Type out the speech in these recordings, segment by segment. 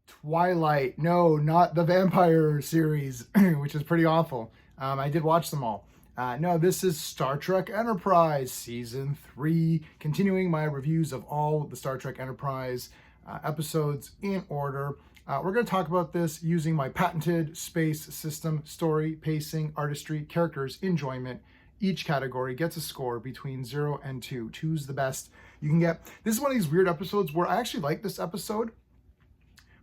Twilight. No, not the vampire series, which is pretty awful. I did watch them all. No, this is Star Trek Enterprise Season 3, continuing my reviews of all the Star Trek Enterprise episodes in order. We're going to talk about this using my patented space system: story, pacing, artistry, characters, enjoyment. Each category gets a score between 0 and 2. 2's the best you can get. This is one of these weird episodes where I actually like this episode,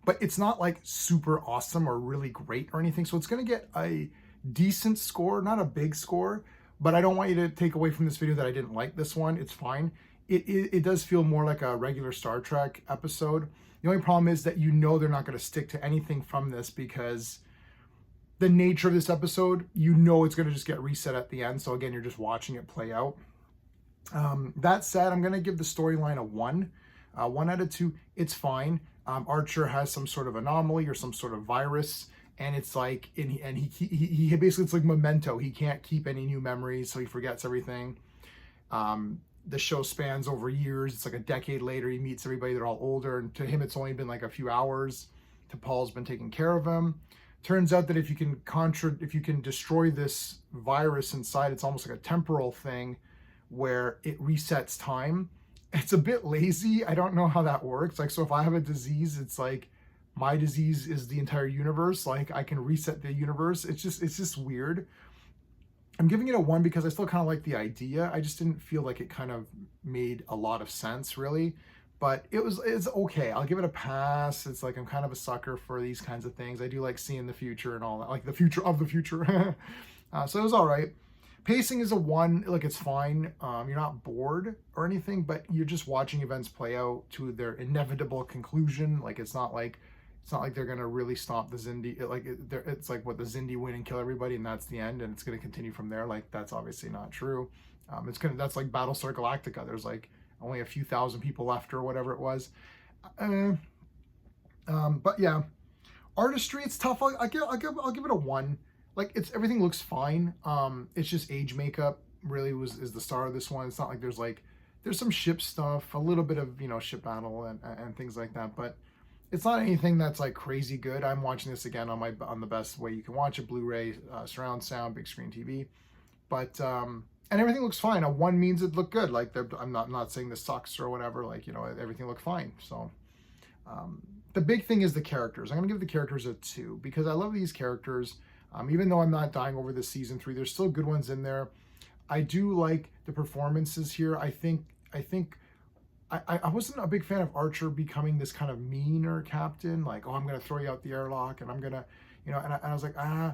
but it's not like super awesome or really great or anything. So it's going to get a decent score, not a big score, but I don't want you to take away from this video that I didn't like this one. It's fine. It does feel more like a regular Star Trek episode. The only problem is that they're not going to stick to anything from this because the nature of this episode, it's going to just get reset at the end. So again, you're just watching it play out. That said, I'm going to give the storyline a 1. 1 out of 2. It's fine. Archer has some sort of anomaly or some sort of virus, and it's like, and he basically, it's like Memento. He can't keep any new memories, so he forgets everything. The show spans over years. It's like a decade later. He meets everybody. They're all older, and to him, it's only been like a few hours. T'Pol's been taking care of him. Turns out that if you can destroy this virus inside, it's almost like a temporal thing where it resets time. It's a bit lazy. I don't know how that works. Like, so if I have a disease, it's like my disease is the entire universe. Like, I can reset the universe. It's just weird. I'm giving it a 1 because I still kind of like the idea. I just didn't feel like it kind of made a lot of sense, really. But it's okay. I'll give it a pass. It's like I'm kind of a sucker for these kinds of things. I do like seeing the future and all that, like the future of the future. So it was all right. Pacing is a 1, like it's fine. You're not bored or anything, but you're just watching events play out to their inevitable conclusion. Like it's not like they're gonna really stop the Xindi. It's like what the Xindi win and kill everybody, and that's the end, and it's gonna continue from there. Like that's obviously not true. That's like Battlestar Galactica. There's like only a few thousand people left or whatever it was. But yeah, artistry, it's tough. I'll give it a 1. Like everything looks fine. It's just age makeup really is the star of this one. It's not like there's some ship stuff, a little bit of ship battle and things like that, but it's not anything that's like crazy good. I'm watching this again on the best way you can watch it: Blu-ray, surround sound, big screen TV. But and everything looks fine. A 1 means it looked good. Like I'm not saying this sucks or whatever. Like everything looked fine. So the big thing is the characters. I'm gonna give the characters a 2 because I love these characters. Even though I'm not dying over this season 3, there's still good ones in there. I do like the performances here. I wasn't a big fan of Archer becoming this kind of meaner captain, like, oh, I'm going to throw you out the airlock, and I'm going to, and I was like, I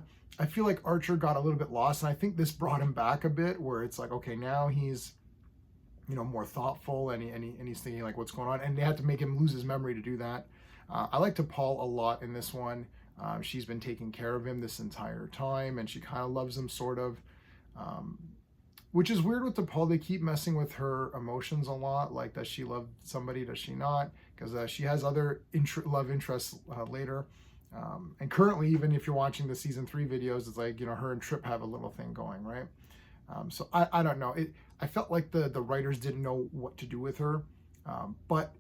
feel like Archer got a little bit lost, and I think this brought him back a bit, where it's like, okay, now he's, more thoughtful, and he's thinking, like, what's going on, and they had to make him lose his memory to do that. I like T'Pol a lot in this one. She's been taking care of him this entire time, and she kind of loves him, sort of. Which is weird with T'Pol. They keep messing with her emotions a lot. Like, does she love somebody? Does she not? Because she has other love interests later. And currently, even if you're watching the season 3 videos, it's like, her and Trip have a little thing going, right? So I don't know. I felt like the writers didn't know what to do with her. But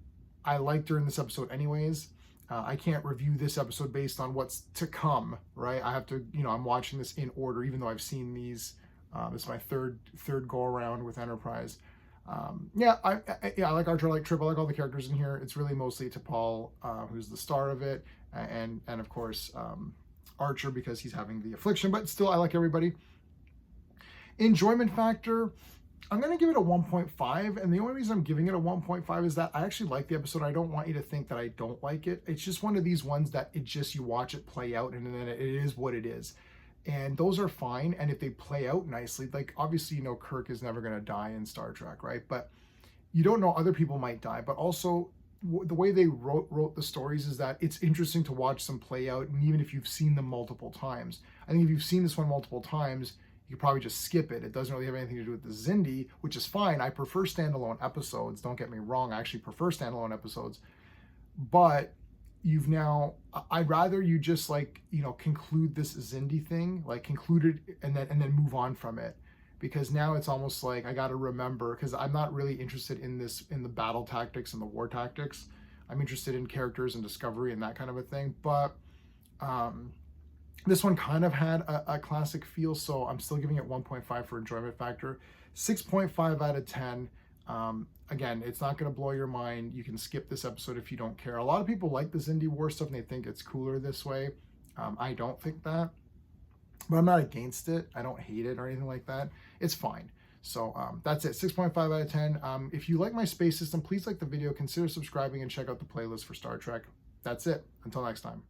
I liked her in this episode anyways. I can't review this episode based on what's to come, right? I have to, I'm watching this in order, even though I've seen these. This is my third go around with Enterprise. I like Archer, I like Trip, I like all the characters in here. It's really mostly T'Pol, who's the star of it, and of course Archer, because he's having the affliction. But still, I like everybody. Enjoyment factor, I'm going to give it a 1.5, and the only reason I'm giving it a 1.5 is that I actually like the episode. I don't want you to think that I don't like it. It's just one of these ones that you watch it play out, and then it is what it is. And those are fine, and if they play out nicely, like, obviously, Kirk is never going to die in Star Trek, right? But you don't know, other people might die, but also the way they wrote the stories is that it's interesting to watch them play out, and even if you've seen them multiple times. I think if you've seen this one multiple times, you could probably just skip it. It doesn't really have anything to do with the Xindi, which is fine. I prefer standalone episodes. Don't get me wrong. I actually prefer standalone episodes. But I'd rather you just conclude this Xindi thing, like conclude it and then move on from it. Because now it's almost like I got to remember, because I'm not really interested in the battle tactics and the war tactics. I'm interested in characters and discovery and that kind of a thing. But this one kind of had a classic feel, so I'm still giving it 1.5 for enjoyment factor. 6.5 out of 10. Again, it's not going to blow your mind. You can skip this episode if you don't care. A lot of people like this indie war stuff and they think it's cooler this way. I don't think that, but I'm not against it. I don't hate it or anything like that. It's fine. So that's it, 6.5 out of 10. If you like my space system, please like the video, consider subscribing, and check out the playlist for Star Trek. That's it. Until next time.